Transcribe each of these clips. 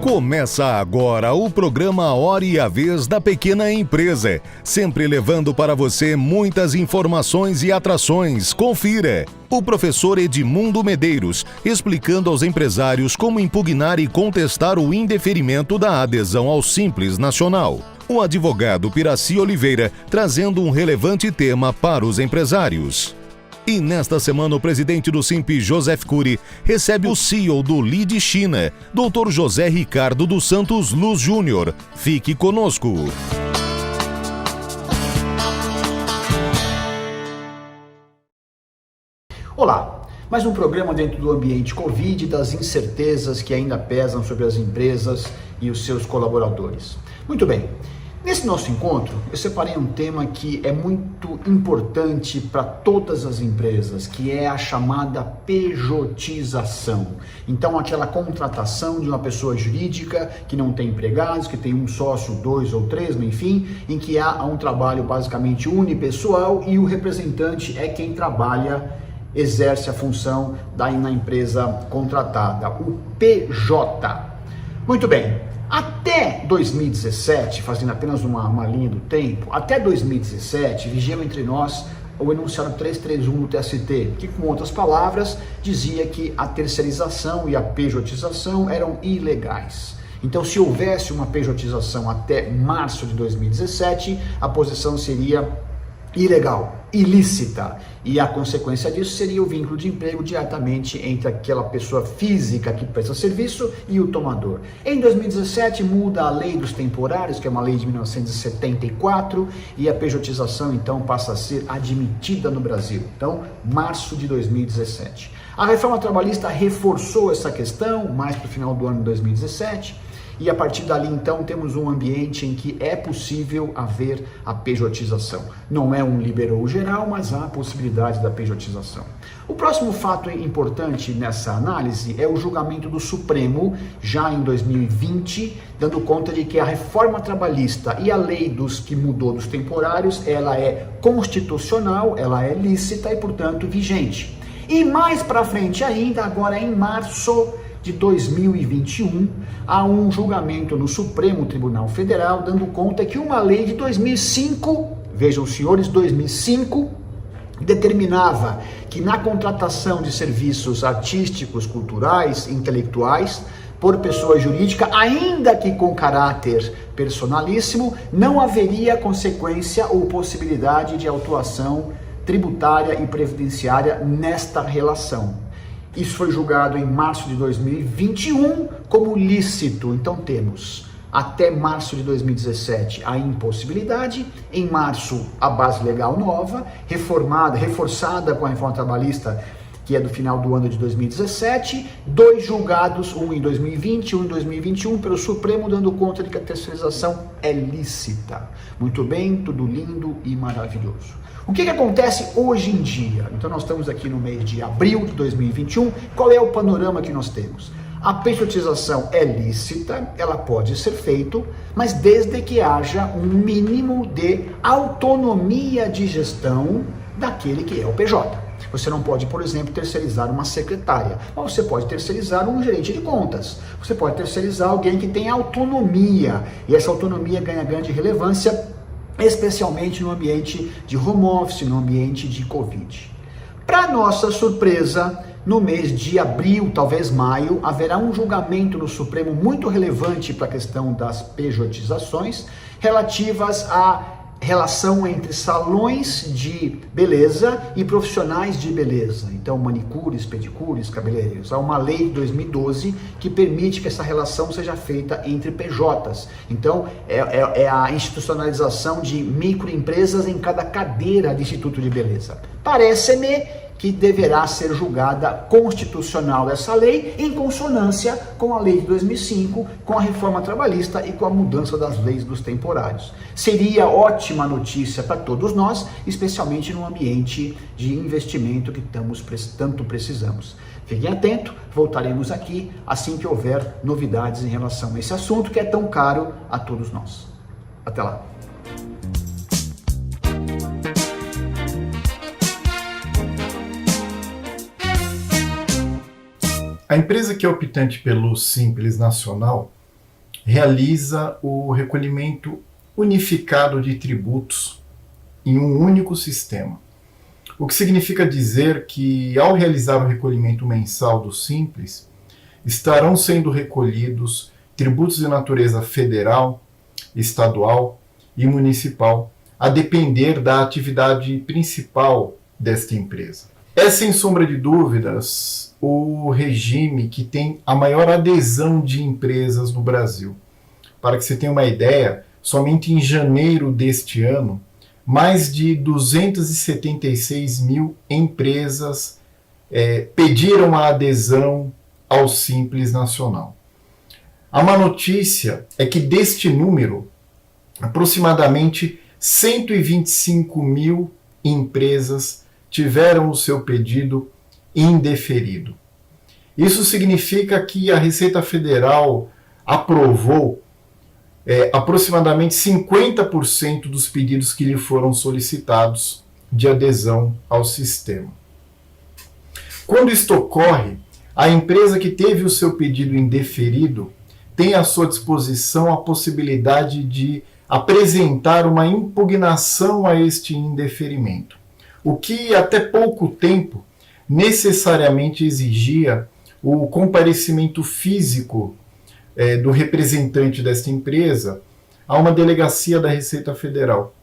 Começa agora o programa Hora e a Vez da Pequena Empresa, sempre levando para você muitas informações e atrações. Confira! O professor Edmundo Medeiros, explicando aos empresários como impugnar e contestar o indeferimento da adesão ao Simples Nacional. O advogado Piraci Oliveira, trazendo um relevante tema para os empresários. E nesta semana o presidente do Simp, Joseph Cury, recebe o CEO do Lead China, Dr. José Ricardo dos Santos Luz Júnior. Fique conosco. Olá, mais um programa dentro do ambiente Covid e das incertezas que ainda pesam sobre as empresas e os seus colaboradores. Muito bem. Nesse nosso encontro, eu separei um tema que é muito importante para todas as empresas, que é a chamada pejotização. Então, aquela contratação de uma pessoa jurídica que não tem empregados, que tem um sócio, dois ou três, enfim, em que há um trabalho basicamente unipessoal e o representante é quem trabalha, exerce a função na empresa contratada, o PJ. Muito bem. Até 2017, fazendo apenas uma linha do tempo, até 2017 vigiam entre nós o enunciado 331 do TST, que com outras palavras dizia que a terceirização e a pejotização eram ilegais. Então, se houvesse uma pejotização até março de 2017, a posição seria ilegal, ilícita, e a consequência disso seria o vínculo de emprego diretamente entre aquela pessoa física que presta serviço e o tomador. Em 2017 muda a lei dos temporários, que é uma lei de 1974, e a pejotização então passa a ser admitida no Brasil. Então, março de 2017. A reforma trabalhista reforçou essa questão mais para o final do ano de 2017, e a partir dali, então, temos um ambiente em que é possível haver a pejotização. Não é um liberou geral, mas há a possibilidade da pejotização. O próximo fato importante nessa análise é o julgamento do Supremo, já em 2020, dando conta de que a reforma trabalhista e a lei que mudou dos temporários, ela é constitucional, ela é lícita e, portanto, vigente. E mais para frente ainda, agora em março de 2021, há um julgamento no Supremo Tribunal Federal dando conta que uma lei de 2005, vejam senhores, 2005, determinava que na contratação de serviços artísticos, culturais, intelectuais, por pessoa jurídica, ainda que com caráter personalíssimo, não haveria consequência ou possibilidade de autuação tributária e previdenciária nesta relação. Isso foi julgado em março de 2021 como lícito. Então temos até março de 2017 a impossibilidade, em março a base legal nova, reforçada com a reforma trabalhista, que é do final do ano de 2017, dois julgados, um em 2020 e um em 2021, pelo Supremo, dando conta de que a terceirização é lícita. Muito bem, tudo lindo e maravilhoso. O que acontece hoje em dia? Então nós estamos aqui no mês de abril de 2021, qual é o panorama que nós temos? A pejotização é lícita, ela pode ser feita, mas desde que haja um mínimo de autonomia de gestão daquele que é o PJ. Você não pode, por exemplo, terceirizar uma secretária, mas você pode terceirizar um gerente de contas. Você pode terceirizar alguém que tem autonomia, e essa autonomia ganha grande relevância, especialmente no ambiente de home office, no ambiente de Covid. Para nossa surpresa, no mês de abril, talvez maio, haverá um julgamento no Supremo muito relevante para a questão das pejotizações, relativas à relação entre salões de beleza e profissionais de beleza. Então, manicures, pedicures, cabeleireiros. Há uma lei de 2012 que permite que essa relação seja feita entre PJs. Então, é a institucionalização de microempresas em cada cadeira de instituto de beleza. Parece-me que deverá ser julgada constitucional essa lei, em consonância com a lei de 2005, com a reforma trabalhista e com a mudança das leis dos temporários. Seria ótima notícia para todos nós, especialmente no ambiente de investimento que tanto precisamos. Fiquem atentos, voltaremos aqui assim que houver novidades em relação a esse assunto que é tão caro a todos nós. Até lá! A empresa que é optante pelo Simples Nacional realiza o recolhimento unificado de tributos em um único sistema. O que significa dizer que, ao realizar o recolhimento mensal do Simples, estarão sendo recolhidos tributos de natureza federal, estadual e municipal, a depender da atividade principal desta empresa. É, sem sombra de dúvidas, o regime que tem a maior adesão de empresas no Brasil. Para que você tenha uma ideia, somente em janeiro deste ano, mais de 276 mil empresas pediram a adesão ao Simples Nacional. A má notícia é que deste número, aproximadamente 125 mil empresas tiveram o seu pedido indeferido. Isso significa que a Receita Federal aprovou aproximadamente 50% dos pedidos que lhe foram solicitados de adesão ao sistema. Quando isto ocorre, a empresa que teve o seu pedido indeferido tem à sua disposição a possibilidade de apresentar uma impugnação a este indeferimento, o que até pouco tempo necessariamente exigia o comparecimento físico do representante desta empresa a uma delegacia da Receita Federal.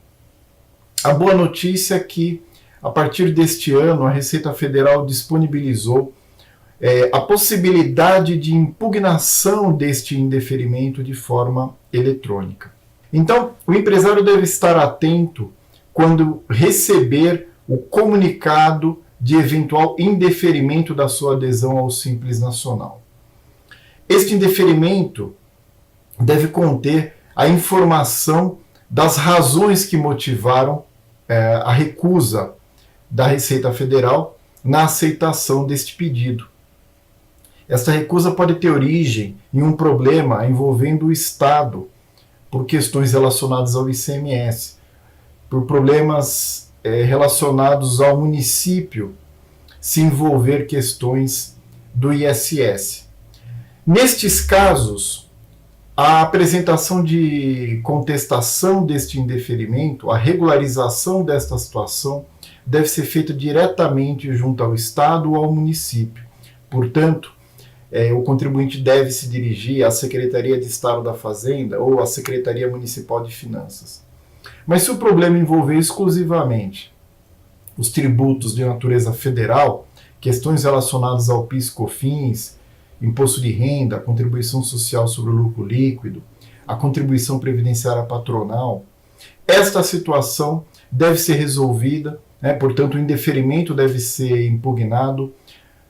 A boa notícia é que, a partir deste ano, a Receita Federal disponibilizou a possibilidade de impugnação deste indeferimento de forma eletrônica. Então, o empresário deve estar atento quando receber o comunicado de eventual indeferimento da sua adesão ao Simples Nacional. Este indeferimento deve conter a informação das razões que motivaram a recusa da Receita Federal na aceitação deste pedido. Esta recusa pode ter origem em um problema envolvendo o Estado, por questões relacionadas ao ICMS, por problemas relacionados ao município, se envolver questões do ISS. Nestes casos, a apresentação de contestação deste indeferimento, a regularização desta situação, deve ser feita diretamente junto ao Estado ou ao município. Portanto, o contribuinte deve se dirigir à Secretaria de Estado da Fazenda ou à Secretaria Municipal de Finanças. Mas se o problema envolver exclusivamente os tributos de natureza federal, questões relacionadas ao PIS/COFINS, imposto de renda, contribuição social sobre o lucro líquido, a contribuição previdenciária patronal, esta situação deve ser resolvida, portanto o indeferimento deve ser impugnado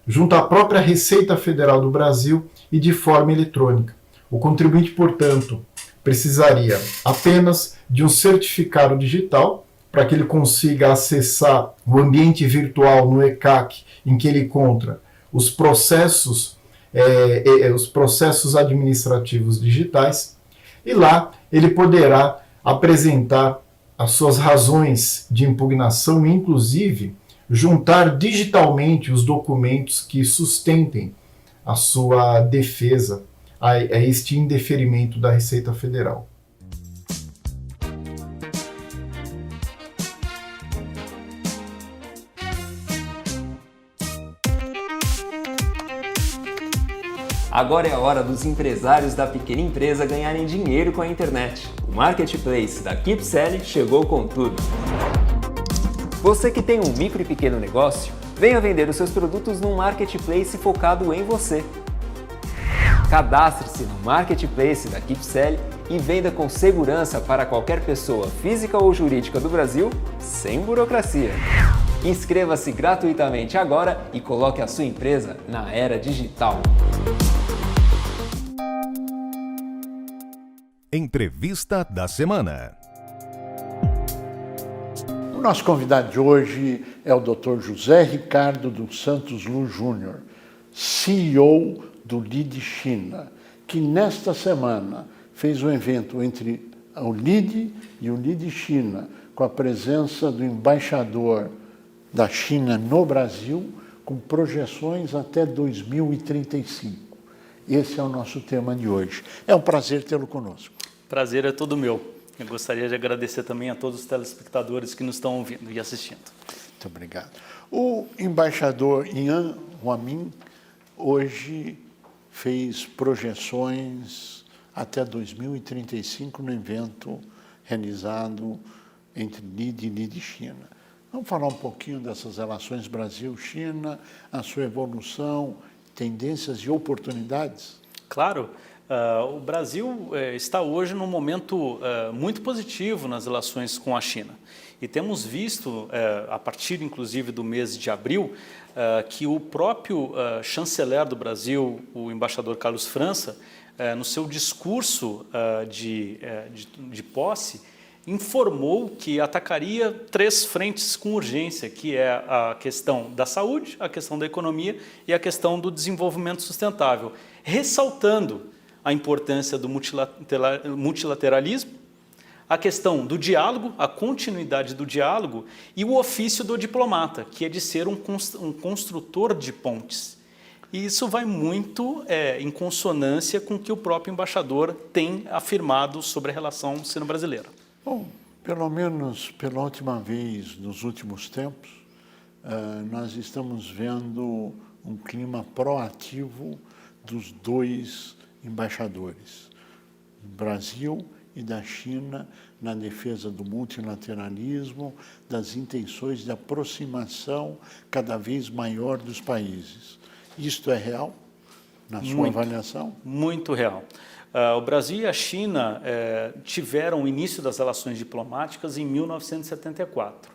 junto à própria Receita Federal do Brasil e de forma eletrônica. O contribuinte, portanto, precisaria apenas de um certificado digital para que ele consiga acessar o ambiente virtual no ECAC, em que ele encontra os processos administrativos digitais, e lá ele poderá apresentar as suas razões de impugnação e, inclusive, juntar digitalmente os documentos que sustentem a sua defesa a este indeferimento da Receita Federal. Agora é a hora dos empresários da pequena empresa ganharem dinheiro com a internet. O Marketplace da Keepsell chegou com tudo. Você que tem um micro e pequeno negócio, venha vender os seus produtos num marketplace focado em você. Cadastre-se no Marketplace da Keepsell e venda com segurança para qualquer pessoa física ou jurídica do Brasil, sem burocracia. Inscreva-se gratuitamente agora e coloque a sua empresa na era digital. Entrevista da semana. O nosso convidado de hoje é o Dr. José Ricardo dos Santos Lu Júnior, CEO do LIDE China, que nesta semana fez um evento entre o LIDE e o LIDE China, com a presença do embaixador da China no Brasil, com projeções até 2035. Esse é o nosso tema de hoje. É um prazer tê-lo conosco. Prazer é todo meu. Eu gostaria de agradecer também a todos os telespectadores que nos estão ouvindo e assistindo. Muito obrigado. O embaixador Ian Huamin hoje fez projeções até 2035 no evento realizado entre LIDE e LIDE China. Vamos falar um pouquinho dessas relações Brasil-China, a sua evolução, tendências e oportunidades? Claro, o Brasil está hoje num momento muito positivo nas relações com a China. E temos visto, a partir inclusive do mês de abril, que o próprio chanceler do Brasil, o embaixador Carlos França, no seu discurso de posse, informou que atacaria 3 frentes com urgência, que é a questão da saúde, a questão da economia e a questão do desenvolvimento sustentável, ressaltando a importância do multilateralismo, a questão do diálogo, a continuidade do diálogo e o ofício do diplomata, que é de ser um construtor de pontes. E isso vai muito em consonância com o que o próprio embaixador tem afirmado sobre a relação sino-brasileira. Bom, pelo menos pela última vez, nos últimos tempos, nós estamos vendo um clima proativo dos 2 embaixadores, do Brasil e da China, na defesa do multilateralismo, das intenções de aproximação cada vez maior dos países. Isto é real, na sua avaliação? Muito real. O Brasil e a China tiveram o início das relações diplomáticas em 1974.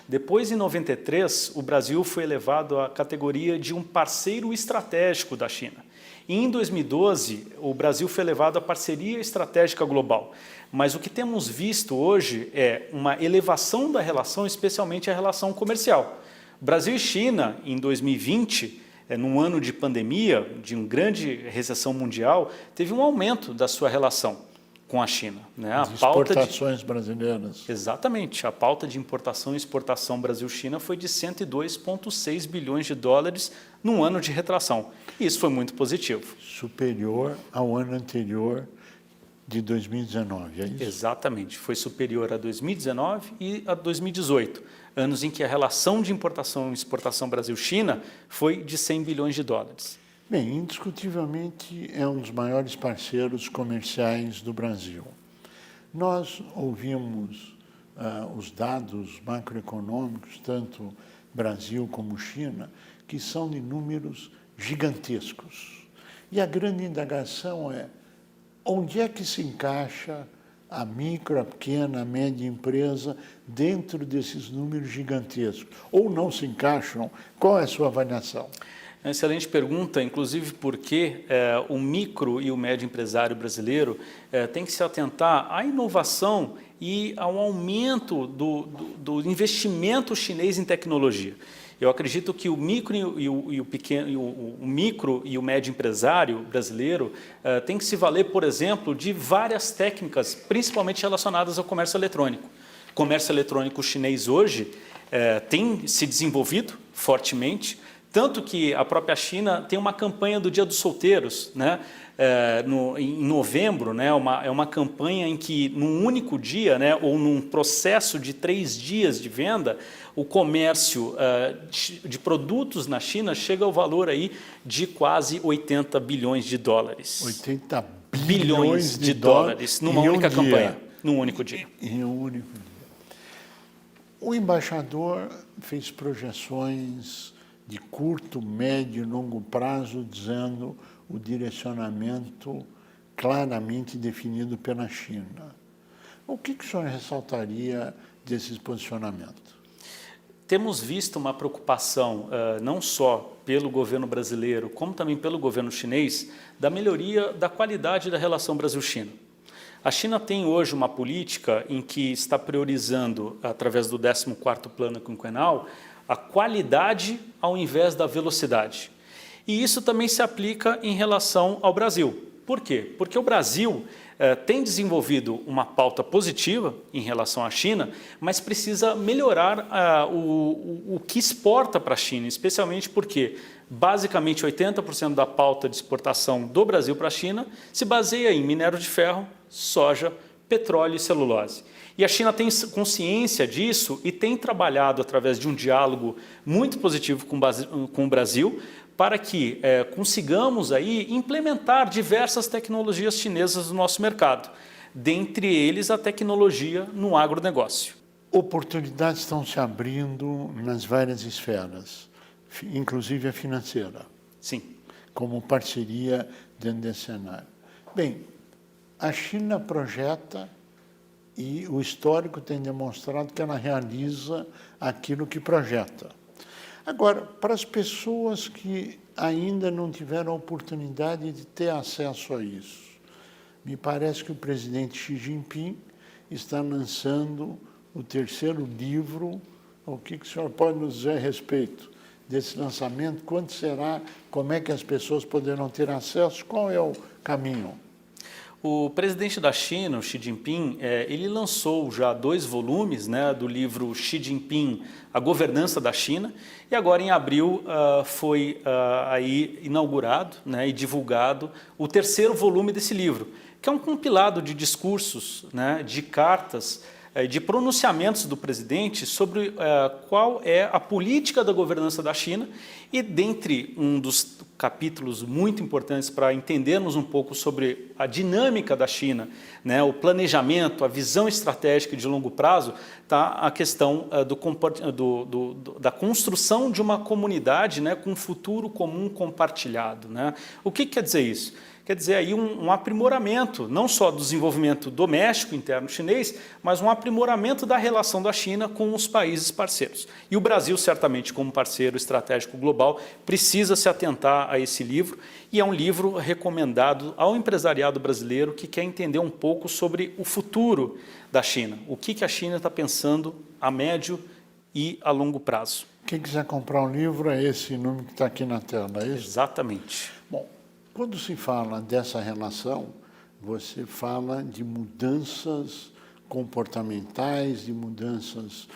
Depois, em 93, o Brasil foi elevado à categoria de um parceiro estratégico da China. E em 2012, o Brasil foi elevado à parceria estratégica global. Mas o que temos visto hoje é uma elevação da relação, especialmente a relação comercial. Brasil e China, em 2020, num ano de pandemia, de uma grande recessão mundial, teve um aumento da sua relação com a China. Né? As exportações brasileiras. Exatamente. A pauta de importação e exportação Brasil-China foi de 102,6 bilhões de dólares num ano de retração. E isso foi muito positivo. Superior ao ano anterior de 2019, é isso? Exatamente. Foi superior a 2019 e a 2018. Anos em que a relação de importação e exportação Brasil-China foi de 100 bilhões de dólares. Bem, indiscutivelmente é um dos maiores parceiros comerciais do Brasil. Nós ouvimos os dados macroeconômicos, tanto Brasil como China, que são de números gigantescos. E a grande indagação é, onde é que se encaixa a micro, a pequena, a média empresa dentro desses números gigantescos? Ou não se encaixam? Qual é a sua avaliação? É uma excelente pergunta, inclusive porque o micro e o médio empresário brasileiro tem que se atentar à inovação e ao aumento do investimento chinês em tecnologia. Eu acredito que o micro e o micro e o médio empresário brasileiro tem que se valer, por exemplo, de várias técnicas, principalmente relacionadas ao comércio eletrônico. O comércio eletrônico chinês hoje tem se desenvolvido fortemente, tanto que a própria China tem uma campanha do Dia dos Solteiros, né? Em novembro, né? É uma campanha em que, num único dia, né? Ou num processo de 3 dias de venda, o comércio de produtos na China chega ao valor aí de quase 80 bilhões de dólares. 80 bilhões de dólares numa única campanha, num único dia. Em um único dia. O embaixador fez projeções de curto, médio e longo prazo, dizendo o direcionamento claramente definido pela China. O que o senhor ressaltaria desses posicionamentos? Temos visto uma preocupação, não só pelo governo brasileiro, como também pelo governo chinês, da melhoria da qualidade da relação Brasil-China. A China tem hoje uma política em que está priorizando, através do 14º Plano Quinquenal, a qualidade ao invés da velocidade. E isso também se aplica em relação ao Brasil. Por quê? Porque o Brasil tem desenvolvido uma pauta positiva em relação à China, mas precisa melhorar o que exporta para a China, especialmente porque basicamente 80% da pauta de exportação do Brasil para a China se baseia em minério de ferro, soja, petróleo e celulose. E a China tem consciência disso e tem trabalhado através de um diálogo muito positivo com o Brasil para que consigamos aí implementar diversas tecnologias chinesas no nosso mercado, dentre eles a tecnologia no agronegócio. Oportunidades estão se abrindo nas várias esferas, inclusive a financeira. Sim. Como parceria dentro desse cenário. Bem, a China projeta e o histórico tem demonstrado que ela realiza aquilo que projeta. Agora, para as pessoas que ainda não tiveram a oportunidade de ter acesso a isso, me parece que o presidente Xi Jinping está lançando o 3º livro. O que o senhor pode nos dizer a respeito desse lançamento? Quando será? Como é que as pessoas poderão ter acesso? Qual é o caminho? O presidente da China, o Xi Jinping, ele lançou já 2 volumes, né, do livro Xi Jinping, A Governança da China, e agora em abril foi aí inaugurado, né, e divulgado o 3º volume desse livro, que é um compilado de discursos, né, de cartas, de pronunciamentos do presidente sobre qual é a política da governança da China, e dentre um dos capítulos muito importantes para entendermos um pouco sobre a dinâmica da China, né, o planejamento, a visão estratégica de longo prazo, está a questão da construção de uma comunidade, né, com um futuro comum compartilhado, né? O que quer dizer isso? Quer dizer aí um aprimoramento, não só do desenvolvimento doméstico interno chinês, mas um aprimoramento da relação da China com os países parceiros. E o Brasil, certamente, como parceiro estratégico global, precisa se atentar a esse livro, e é um livro recomendado ao empresariado brasileiro que quer entender um pouco sobre o futuro da China, o que a China está pensando a médio e a longo prazo. Quem quiser comprar um livro é esse número que está aqui na tela, é isso? Exatamente. Bom, quando se fala dessa relação, você fala de mudanças comportamentais, de mudanças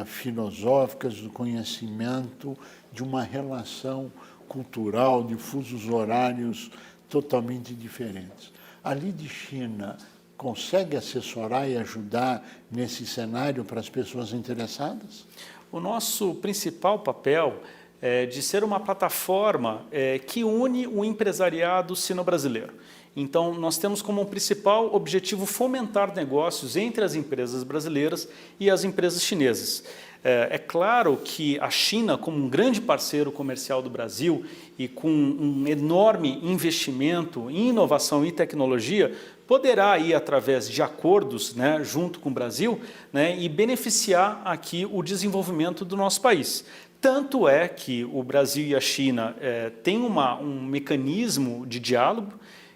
filosóficas, do conhecimento, de uma relação cultural, de fusos horários totalmente diferentes. A Lide China consegue assessorar e ajudar nesse cenário para as pessoas interessadas? O nosso principal papel é de ser uma plataforma que une o empresariado sino-brasileiro. Então, nós temos como principal objetivo fomentar negócios entre as empresas brasileiras e as empresas chinesas. É claro que a China, como um grande parceiro comercial do Brasil e com um enorme investimento em inovação e tecnologia, poderá ir através de acordos, né, junto com o Brasil, né, e beneficiar aqui o desenvolvimento do nosso país. Tanto é que o Brasil e a China têm um mecanismo de diálogo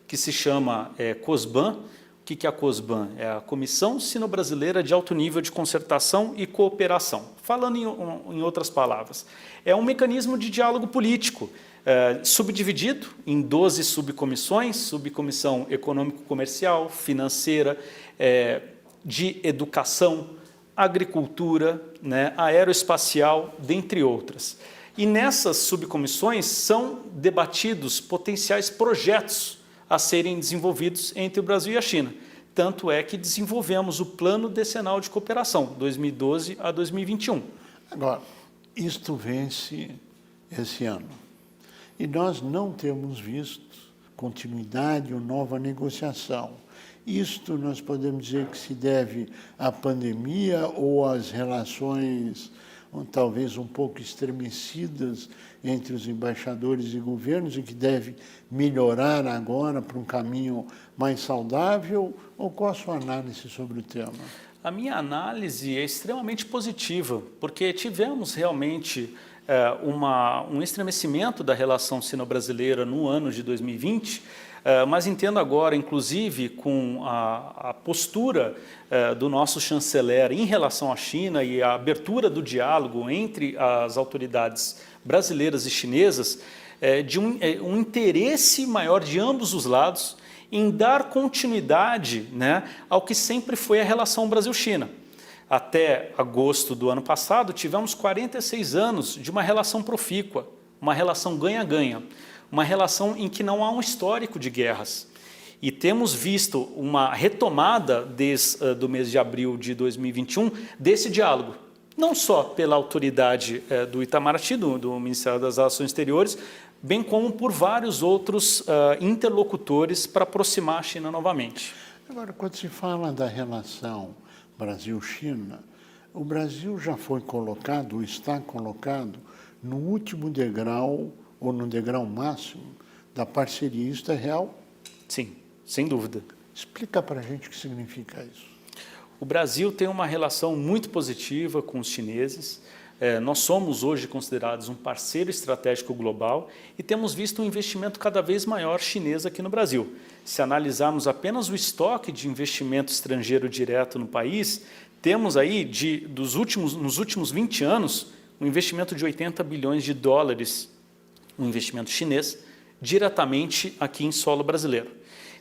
que se chama COSBAN. O que é a COSBAN? É a Comissão Sino-Brasileira de Alto Nível de Concertação e Cooperação. Falando em outras palavras, é um mecanismo de diálogo político, subdividido em 12 subcomissões, subcomissão econômico-comercial, financeira, de educação, agricultura, né, aeroespacial, dentre outras. E nessas subcomissões são debatidos potenciais projetos a serem desenvolvidos entre o Brasil e a China. Tanto é que desenvolvemos o Plano Decenal de Cooperação, 2012 a 2021. Agora, isto vence esse ano. E nós não temos visto continuidade ou nova negociação. Isto nós podemos dizer que se deve à pandemia ou às relações talvez um pouco estremecidas entre os embaixadores e governos e que deve melhorar agora para um caminho mais saudável? Ou qual a sua análise sobre o tema? A minha análise é extremamente positiva, porque tivemos realmente um estremecimento da relação sino-brasileira no ano de 2020, mas entendo agora, inclusive, com a postura do nosso chanceler em relação à China e a abertura do diálogo entre as autoridades brasileiras e chinesas, de um interesse maior de ambos os lados em dar continuidade, né, ao que sempre foi a relação Brasil-China. Até agosto do ano passado, tivemos 46 anos de uma relação profícua, uma relação ganha-ganha, uma relação em que não há um histórico de guerras. E temos visto uma retomada desde o mês de abril de 2021 desse diálogo, não só pela autoridade do Itamaraty, do Ministério das Relações Exteriores, bem como por vários outros interlocutores para aproximar a China novamente. Agora, quando se fala da relação Brasil-China, o Brasil já foi colocado, ou está colocado, no último degrau, ou no degrau máximo, da parceria. Isso é real? Sim, sem dúvida. Explica para a gente o que significa isso. O Brasil tem uma relação muito positiva com os chineses. Nós somos hoje considerados um parceiro estratégico global e temos visto um investimento cada vez maior chinês aqui no Brasil. Se analisarmos apenas o estoque de investimento estrangeiro direto no país, temos aí, nos últimos 20 anos, um investimento de 80 bilhões de dólares, um investimento chinês, diretamente aqui em solo brasileiro.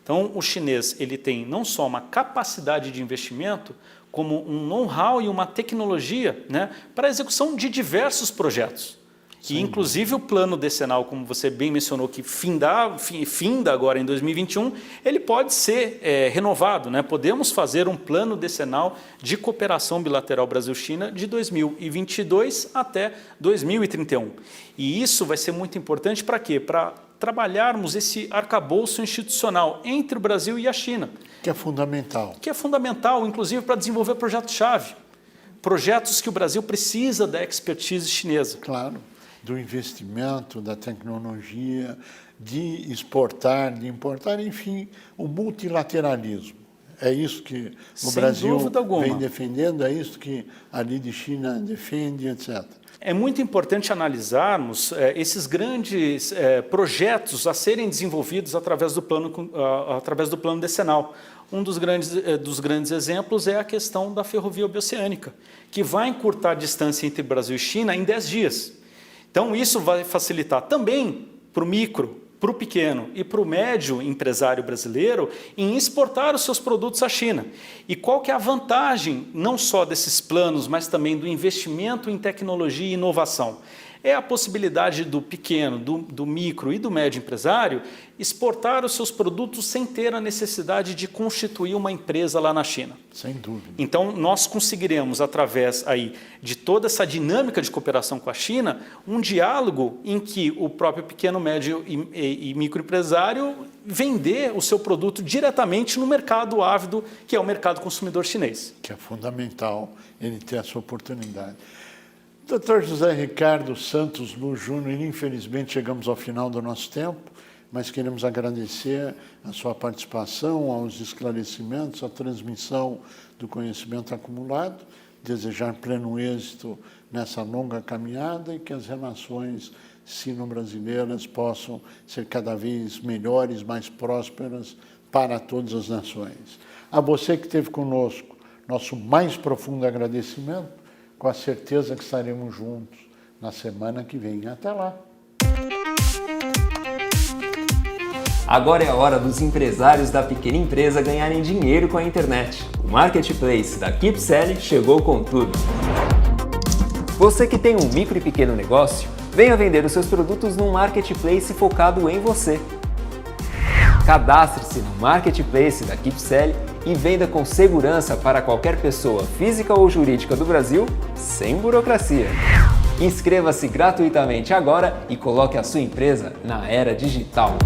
Então, o chinês ele tem não só uma capacidade de investimento, como um know-how e uma tecnologia, né, para a execução de diversos projetos. E, inclusive, o plano decenal, como você bem mencionou, que finda agora em 2021, ele pode ser renovado, né? Podemos fazer um plano decenal de cooperação bilateral Brasil-China de 2022 até 2031. E isso vai ser muito importante para quê? Para trabalharmos esse arcabouço institucional entre o Brasil e a China. Que é fundamental. Que é fundamental, inclusive, para desenvolver projetos-chave. Projetos que o Brasil precisa da expertise chinesa. Claro, do investimento, da tecnologia, de exportar, de importar, enfim, o multilateralismo. É isso que o Brasil vem defendendo, é isso que a Liga China defende, etc. É muito importante analisarmos esses grandes projetos a serem desenvolvidos através do plano decenal. Um dos grandes exemplos é a questão da ferrovia bioceânica, que vai encurtar a distância entre Brasil e China em 10 dias. Então, isso vai facilitar também para o micro, para o pequeno e para o médio empresário brasileiro em exportar os seus produtos à China. E qual que é a vantagem, não só desses planos, mas também do investimento em tecnologia e inovação? É a possibilidade do pequeno, do micro e do médio empresário exportar os seus produtos sem ter a necessidade de constituir uma empresa lá na China. Sem dúvida. Então, nós conseguiremos, através aí de toda essa dinâmica de cooperação com a China, um diálogo em que o próprio pequeno, médio e microempresário vender o seu produto diretamente no mercado ávido, que é o mercado consumidor chinês. Que é fundamental ele ter essa oportunidade. Dr. José Ricardo Santos Luz Júnior, infelizmente chegamos ao final do nosso tempo, mas queremos agradecer a sua participação, aos esclarecimentos, a transmissão do conhecimento acumulado, desejar pleno êxito nessa longa caminhada e que as relações sino-brasileiras possam ser cada vez melhores, mais prósperas para todas as nações. A você que esteve conosco, nosso mais profundo agradecimento, com a certeza que estaremos juntos na semana que vem. Até lá! Agora é a hora dos empresários da pequena empresa ganharem dinheiro com a internet. O Marketplace da KeepSell chegou com tudo. Você que tem um micro e pequeno negócio, venha vender os seus produtos num Marketplace focado em você. Cadastre-se no Marketplace da KeepSell e venda com segurança para qualquer pessoa física ou jurídica do Brasil, sem burocracia. Inscreva-se gratuitamente agora e coloque a sua empresa na era digital.